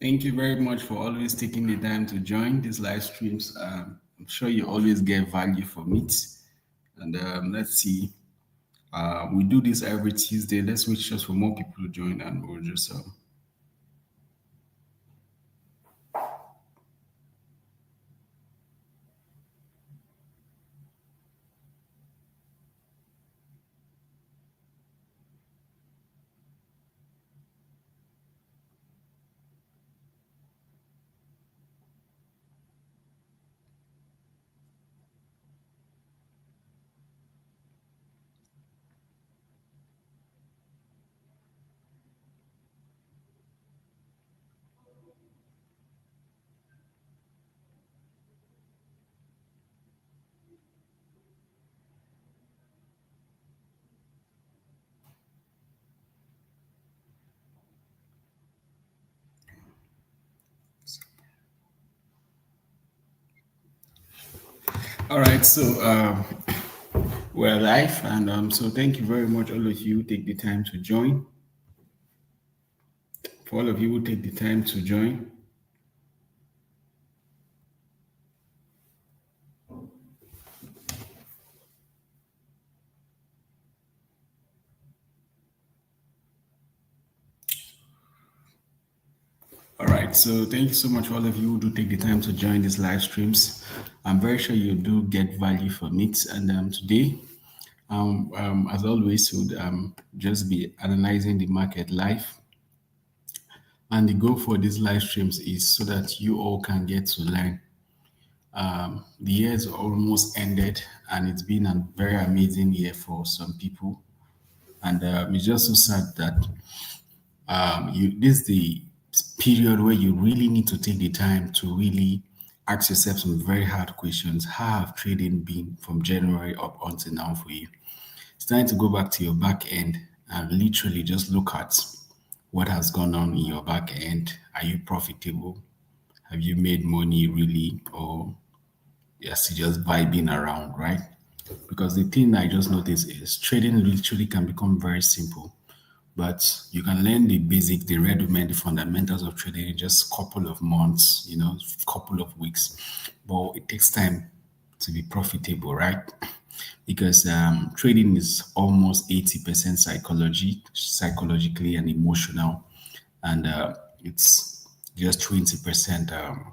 Thank you very much for always taking the time to join these live streams. I'm sure you always get value from it. And let's see. We do this every Tuesday. Let's wait just for more people to join, and we'll just all right. So we're live, and so thank you very much, all of you who take the time to join. For all of you who take the time to join. All right, so thank you so much for all of you who do take the time to join these live streams. I'm very sure you do get value from it. And today, as always, would just be analyzing the market live. And the goal for these live streams is so that you all can get to learn. The year is almost ended, and it's been a very amazing year for some people. And it's just so sad that this is the period where you really need to take the time to really ask yourself some very hard questions. How have trading been from January up until now for you? It's time to go back to your back end and literally just look at what has gone on in your back end. Are you profitable? Have you made money really? Or yes, just vibing around, right? Because the thing I just noticed is trading literally can become very simple, but you can learn the basic, the rudiment, the fundamentals of trading in just a couple of months, couple of weeks. But it takes time to be profitable, right? Because trading is almost 80% psychologically and emotional, and it's just 20%.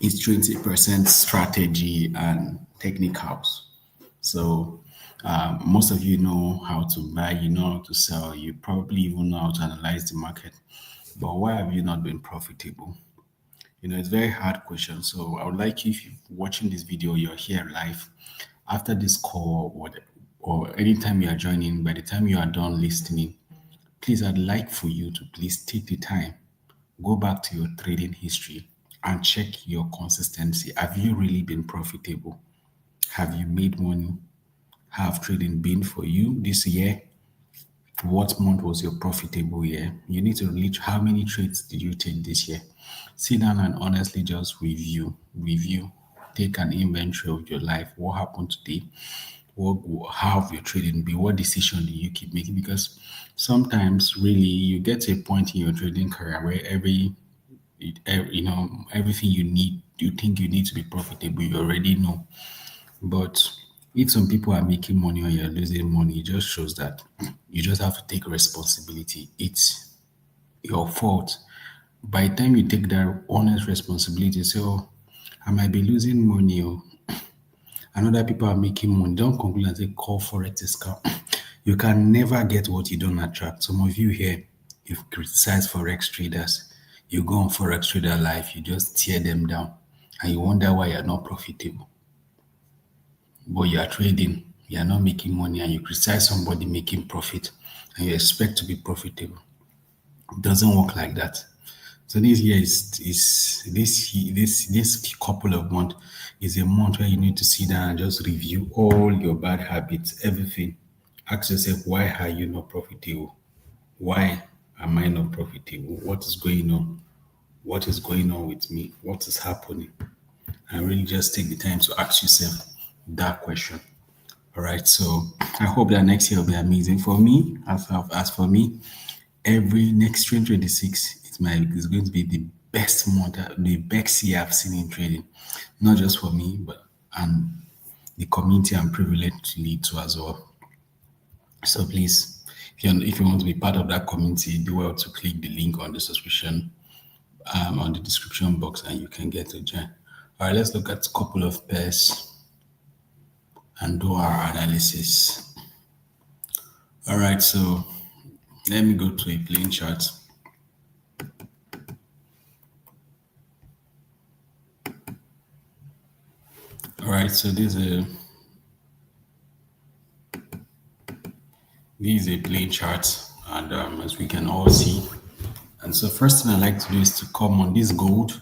It's 20% strategy and technicals. So most of you know how to buy, you know how to sell, you probably even know how to analyze the market. But why have you not been profitable? It's a very hard question. So I would like you, if you're watching this video, you're here live, after this call, or anytime you are joining, by the time you are done listening, please, I'd like for you to please take the time, go back to your trading history and check your consistency. Have you really been profitable? Have you made money? Have trading been for you this year? What month was your profitable year? You need to reach how many trades did you take this year? Sit down and honestly just review, take an inventory of your life. What happened today? How have your trading been? What decision do you keep making? Because sometimes really you get to a point in your trading career where everything you think you need to be profitable, you already know. But if some people are making money or you're losing money, it just shows that you just have to take responsibility. It's your fault. By the time you take that honest responsibility, say, oh, I might be losing money, and other people are making money. Don't conclude and say, call Forex is scam. You can never get what you don't attract. Some of you here, you've criticized Forex traders. You go on Forex Trader Live, you just tear them down, and you wonder why you're not profitable. But you are trading, you are not making money, and you criticize somebody making profit, and you expect to be profitable. It doesn't work like that. So this year this couple of months is a month where you need to sit down and just review all your bad habits, everything. Ask yourself, why are you not profitable? Why am I not profitable? What is going on? What is going on with me? What is happening? And really just take the time to ask yourself that question. All right. So I hope that next year will be amazing for me. As for me, every next 2026 is going to be the best month, the best year I've seen in trading, not just for me, but and the community I'm privileged to lead to as well. So please, if you want to be part of that community, do well to click the link on the subscription on the description box, and you can get to join. All right, let's look at a couple of pairs and do our analysis. All right, so let me go to a plain chart. All right, so this is a plain chart, and as we can all see, and so first thing I like to do is to come on this gold,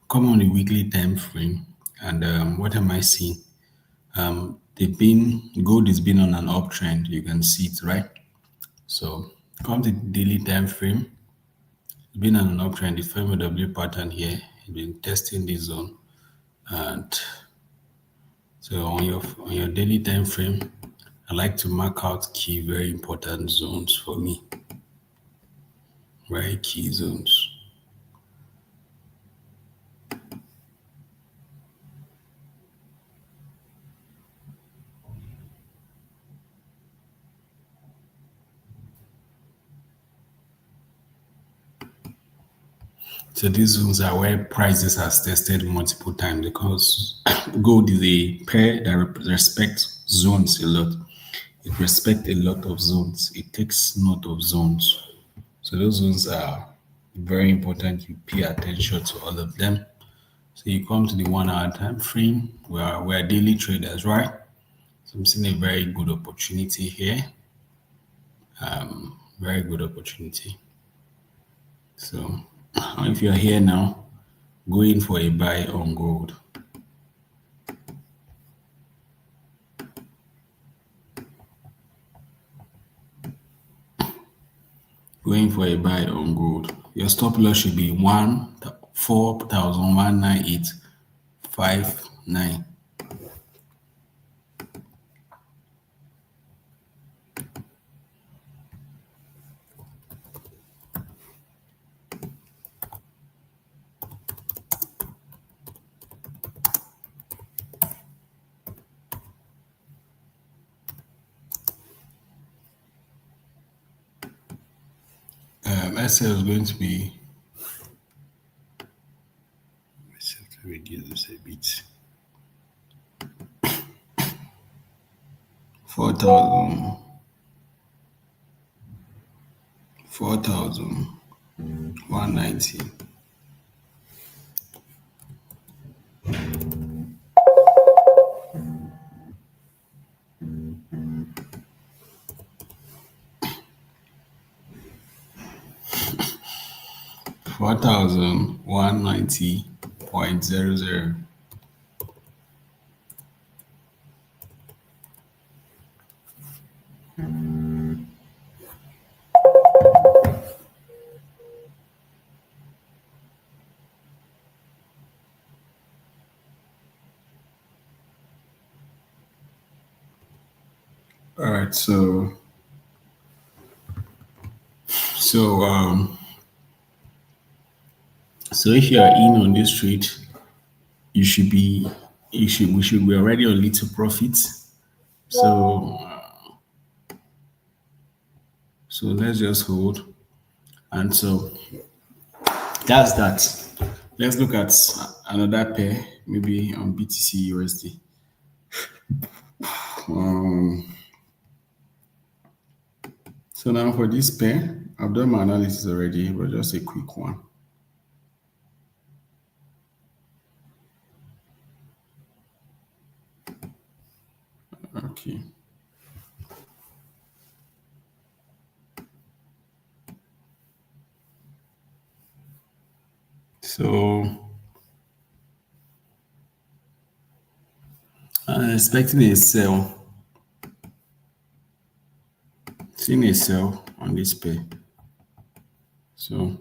come on the weekly time frame, and what am I seeing? Gold has been on an uptrend. You can see it, right? So come to the daily time frame. It's been on an uptrend. The firm W pattern here. It's been testing this zone, and so on your daily time frame, I like to mark out key, very important zones for me. Very key zones. So these zones are where prices has tested multiple times because gold is a pair that respects zones a lot. It respects a lot of zones. It takes note of zones. So those zones are very important. You pay attention to all of them. So you come to the 1 hour time frame. We're daily traders, right? So I'm seeing a very good opportunity here. Very good opportunity. So if you're here now, go in for a buy on gold. Going for a buy on gold. Your stop loss should be 4,198.59. SL is going to be. Let's have to reduce this a bit. 4,000. 4,190. $4,190.00. All right, so so if you are in on this trade, you should be we should be already on little profits. So let's just hold, and so that's that. Let's look at another pair, maybe on BTC USD. Um, so now for this pair, I've done my analysis already, but just a quick one. Okay. So I'm expecting a sell. Seeing a sell on this pair. So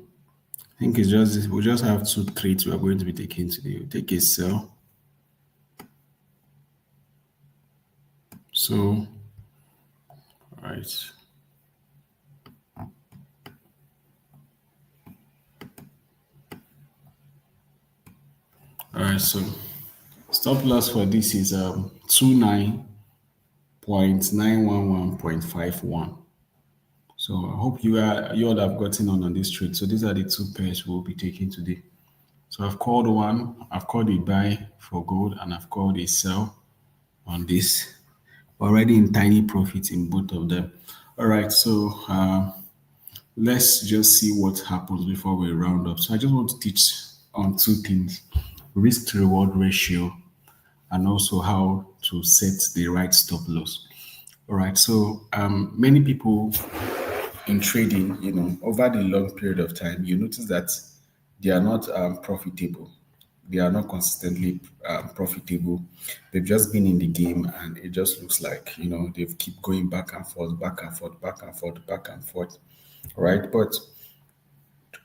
I think it's just we'll just have two trades we are going to be taking today. We'll take a sell. So all right. right, so stop loss for this is 29.911.51. So I hope you all have gotten on this trade. So these are the two pairs we'll be taking today. So I've called one, I've called a buy for gold, and I've called a sell on this. Already in tiny profits in both of them. All right, so let's just see what happens before we round up. So I just want to teach on two things: risk to reward ratio, and also how to set the right stop loss. All right, so many people in trading, over the long period of time, you notice that they are not profitable. They are not consistently profitable. They've just been in the game, and it just looks like they've keep going back and forth, back and forth, back and forth, back and forth, right? But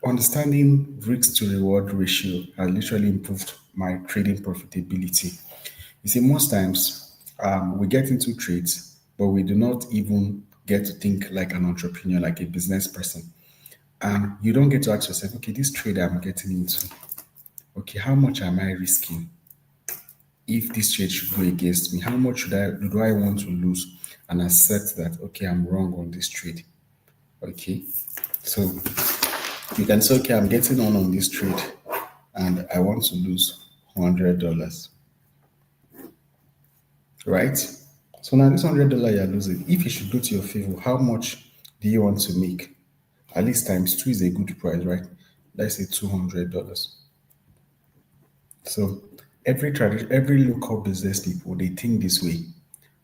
understanding risk to reward ratio has literally improved my trading profitability. You see, most times we get into trades, but we do not even get to think like an entrepreneur, like a business person. And you don't get to ask yourself, okay, this trade I'm getting into, okay, how much am I risking? If this trade should go against me, how much do I want to lose? And accept that, okay, I'm wrong on this trade. Okay. So you can say, okay, I'm getting on this trade and I want to lose $100. Right? So now this $100 you're losing, if it should go to your favor, how much do you want to make? At least times two is a good price, right? Let's say $200. So every local business people, they think this way.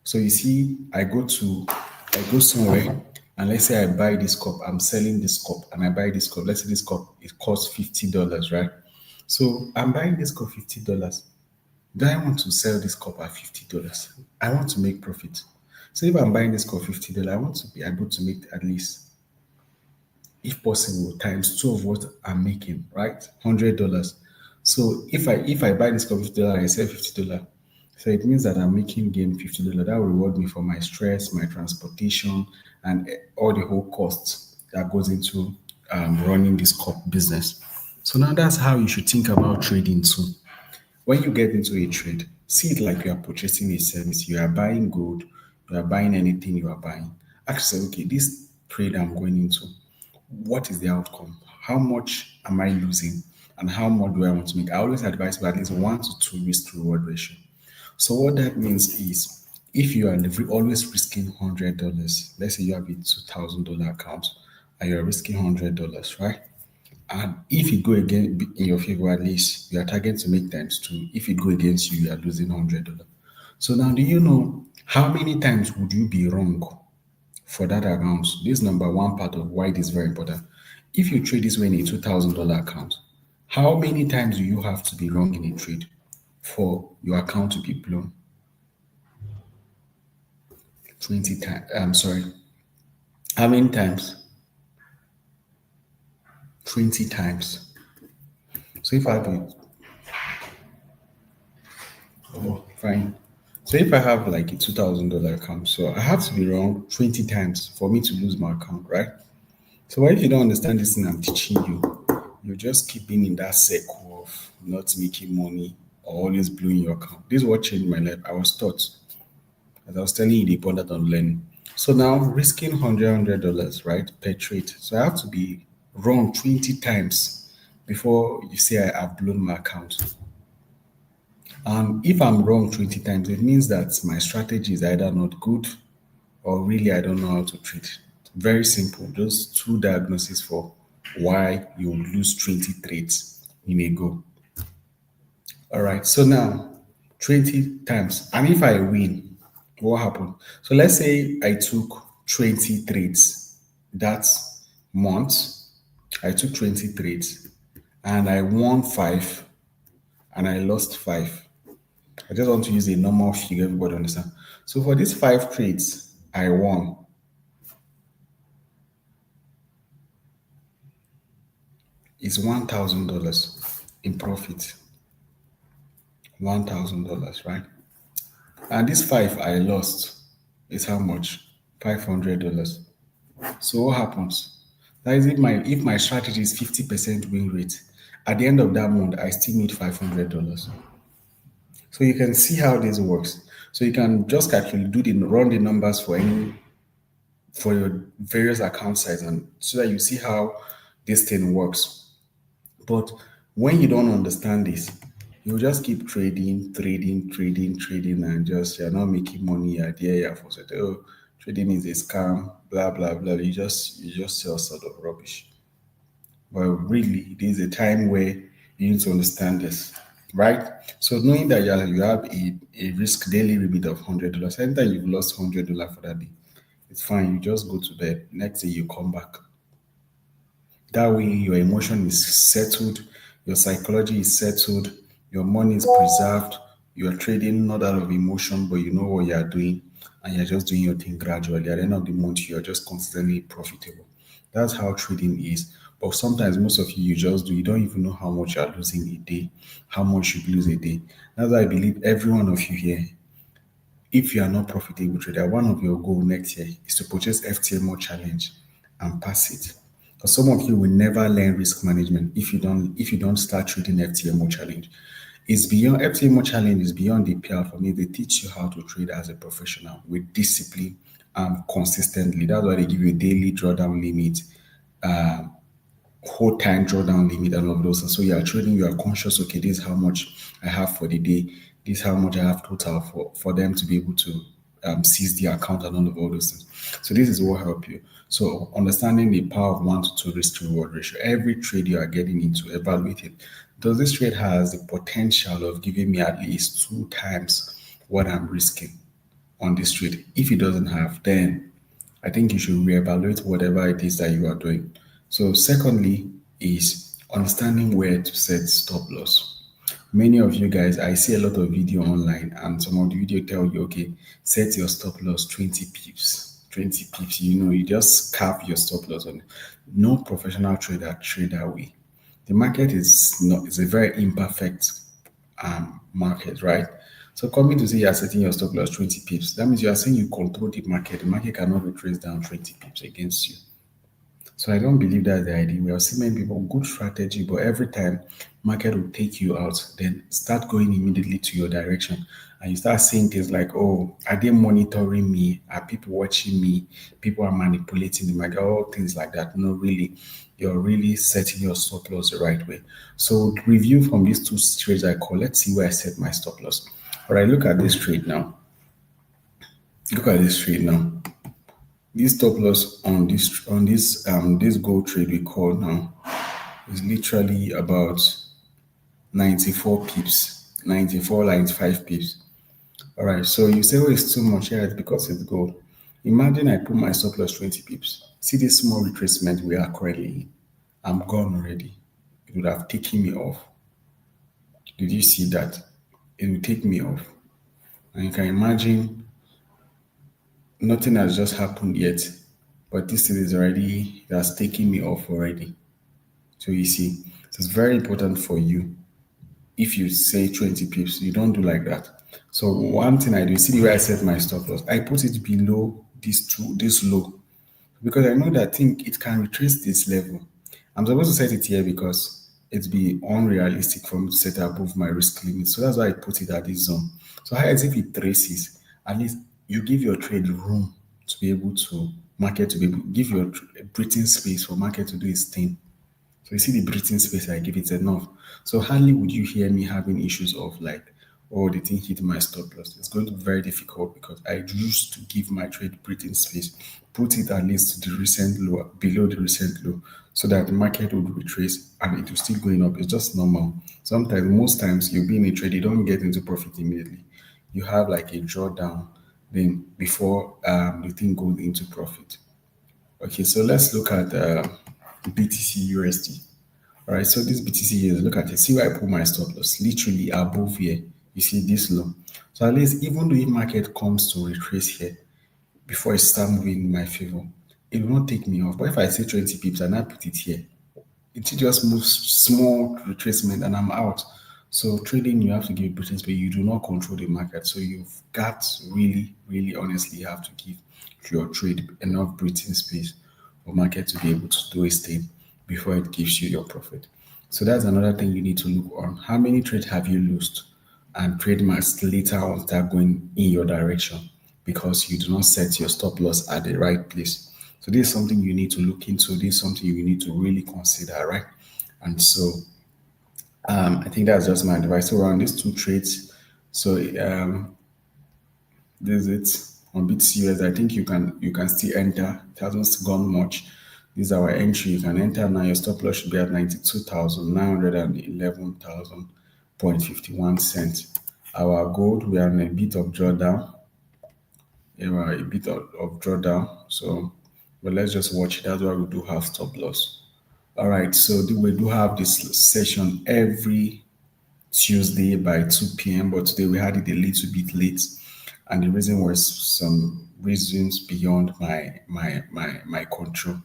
So you see, I go somewhere and let's say I buy this cup, I'm selling this cup and I buy this cup. Let's say this cup it costs $50, right? So I'm buying this cup $50. Do I want to sell this cup at $50? I want to make profit. So if I'm buying this cup $50, I want to be able to make at least, if possible, times two of what I'm making, right? $100. So if I buy this cup $50 and I sell $50, so it means that I'm making gain $50. That will reward me for my stress, my transportation, and all the whole costs that goes into running this cup business. So now that's how you should think about trading too. When you get into a trade, see it like you are purchasing a service. You are buying gold, you are buying anything you are buying. Ask yourself, okay, this trade I'm going into, what is the outcome? How much am I losing? And how much do I want to make? I always advise for at least 1 to 2 risk to reward ratio. So what that means is if you are always risking $100, let's say you have a $2,000 account and you're risking $100, right? And if it go again in your favor, at least you are targeting to make times two. If it go against you, you are losing $100. So now, do you know how many times would you be wrong for that account? This is number one part of why it is very important. If you trade this way in a $2,000 account, how many times do you have to be wrong in a trade for your account to be blown? 20 times. I'm sorry. How many times? 20 times. So if I have a Oh, fine. So if I have like a $2,000 account, so I have to be wrong 20 times for me to lose my account, right? So what if you don't understand this thing I'm teaching you? You just keep being in that circle of not making money or always blowing your account. This is what changed my life. I was taught, as I was telling you, the important on learning. So now risking $100, right, per trade. So I have to be wrong 20 times before you say I've blown my account. If I'm wrong 20 times, it means that my strategy is either not good or really I don't know how to trade. Very simple. Just two diagnoses for why you would lose 20 trades in a go. All right. So now 20 times. And if I win, what happened? So let's say I took 20 trades that month. I took 20 trades and I won five and I lost five. I just want to use a normal figure, everybody understand. So for these five trades, I won. It's $1,000 in profit. $1,000, right? And this five I lost is how much? $500. So what happens? That is if my strategy is 50% win rate, at the end of that month, I still made $500. So you can see how this works. So you can just calculate, run the numbers for your various account size, and so that you see how this thing works. But when you don't understand this, you just keep trading, and just you're not making money. You're there, you're for oh, trading is a scam, blah blah blah. You just sell sort of rubbish. But really, there is a time where you need to understand this, right? So knowing that you have a risk daily limit of $100, anytime you've lost $100 for that day, it's fine. You just go to bed. Next day you come back. That way, your emotion is settled, your psychology is settled, your money is preserved. You are trading not out of emotion, but you know what you are doing, and you're just doing your thing gradually. At the end of the month, you are just constantly profitable. That's how trading is. But sometimes, most of you just do. You don't even know how much you are losing a day, how much you lose a day. That's why I believe every one of you here, if you are not profitable trader, one of your goal next year is to purchase FTMO challenge and pass it. Because some of you will never learn risk management if you don't start trading FTMO challenge. It's beyond FTMO challenge is beyond the PR for me. They teach you how to trade as a professional with discipline and consistently. That's why they give you a daily drawdown limit, whole time drawdown limit, and all of those. And so you are trading, you are conscious, okay, this is how much I have for the day, this is how much I have total for them to be able to seize the account and all those things. So this is what help you. So understanding the power of 1 to 2 risk to reward ratio. Every trade you are getting into, evaluate it. Does this trade has the potential of giving me at least 2 times what I'm risking on this trade? If it doesn't have, then I think you should reevaluate whatever it is that you are doing. So, secondly, is understanding where to set stop loss. Many of you guys, I see a lot of video online, and some of the video tell you, okay, set your stop loss 20 pips. 20 pips, you just cap your stop loss on it. No professional trader trade that way. The market is not, it's a very imperfect market, right? So coming to say you are setting your stop loss 20 pips, that means you are saying you control the market. The market cannot retrace down 20 pips against you. So I don't believe that's the idea. We have seen many people, good strategy, but every time market will take you out, then start going immediately to your direction. And you start saying things like, oh, are they monitoring me? Are people watching me? People are manipulating the market, all things like that. No, really, you're really setting your stop loss the right way. So review from these two trades I call, let's see where I set my stop loss. All right, look at this trade now. Look at this trade now. This stop loss on this gold trade we call now is literally about 94 pips, 94, 95 pips. All right, so you say, oh, it's too much. Yeah, it's because it's gold. Imagine I put my stop loss 20 pips. See this small retracement we are currently in. I'm gone already. It would have taken me off. Did you see that? It will take me off. And you can imagine nothing has just happened yet, but this thing is already, it has taken me off already. So you see, it's very important for you. If you say 20 pips, you don't do like that. So one thing I do, see the way I set my stop loss, I put it below this low, because I know that I think it can retrace this level. I'm supposed to set it here because it's be unrealistic for me to set it above my risk limit. So that's why I put it at this zone. So how as if it traces, at least you give your trade room to be able to market to be able give your breathing space for market to do its thing. So you see the breathing space I give it enough. So hardly would you hear me having issues of like, oh, the thing hit my stop loss. It's going to be very difficult because I used to give my trade breathing space, put it at least to the recent low, below the recent low, so that the market would retrace and it will still going up. It's just normal. Sometimes, most times, you'll be in a trade, you don't get into profit immediately. You have like a drawdown, then before the thing goes into profit. Okay, so let's look at BTC USD. All right, so this BTC here, look at it. See where I put my stop loss, literally above here. You see this low. So at least even though if market comes to retrace here before it start moving in my favor, it will not take me off. But if I say 20 pips and I put it here, it just moves small retracement and I'm out. So trading, you have to give breathing space. You do not control the market. So you've got really, really honestly, you have to give your trade enough breathing space for market to be able to do its thing before it gives you your profit. So that's another thing you need to look on. How many trades have you lost and trademarks later on start going in your direction because you do not set your stop loss at the right place. So this is something you need to look into. This is something you need to really consider, right? And so I think that's just my advice. So around these two trades. So this is it on BTC. I think you can still enter. It hasn't gone much. These are our entry. You can enter now. Your stop loss should be at 92,911.51 cents. Our gold, we are in a bit of drawdown. Yeah, we're a bit of drawdown. So, but let's just watch it. That's why we do have stop loss. All right. So we do have this session every Tuesday by 2 p.m. But today we had it a little bit late, and the reason was some reasons beyond my control.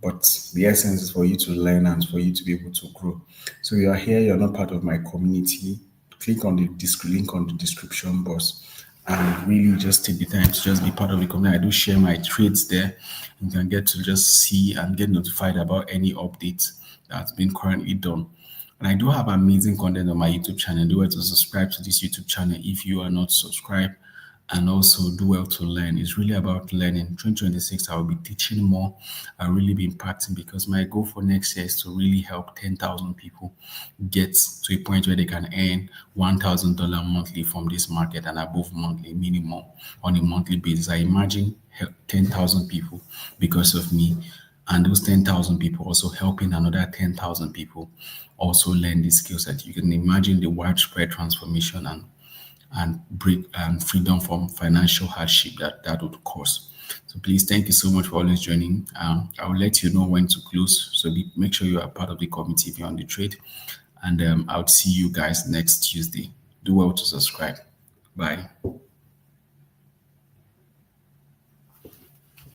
But the essence is for you to learn and for you to be able to grow. So you are here, you're not part of my community. Click on the link on the description box and really just take the time to just be part of the community. I do share my trades there. You can get to just see and get notified about any updates that's been currently done. And I do have amazing content on my YouTube channel. Do well to subscribe to this YouTube channel if you are not subscribed, and also do well to learn. It's really about learning. 2026, I will be teaching more. I'll really be impacting because my goal for next year is to really help 10,000 people get to a point where they can earn $1,000 monthly from this market and above monthly minimum on a monthly basis. I imagine 10,000 people because of me, and those 10,000 people also helping another 10,000 people also learn these skills. That you can imagine the widespread transformation and break and freedom from financial hardship that would cause. So please, thank you so much for always joining. I will let you know when to close. So make sure you are part of the committee if you're on the trade. And I'll see you guys next Tuesday. Do well to subscribe. Bye.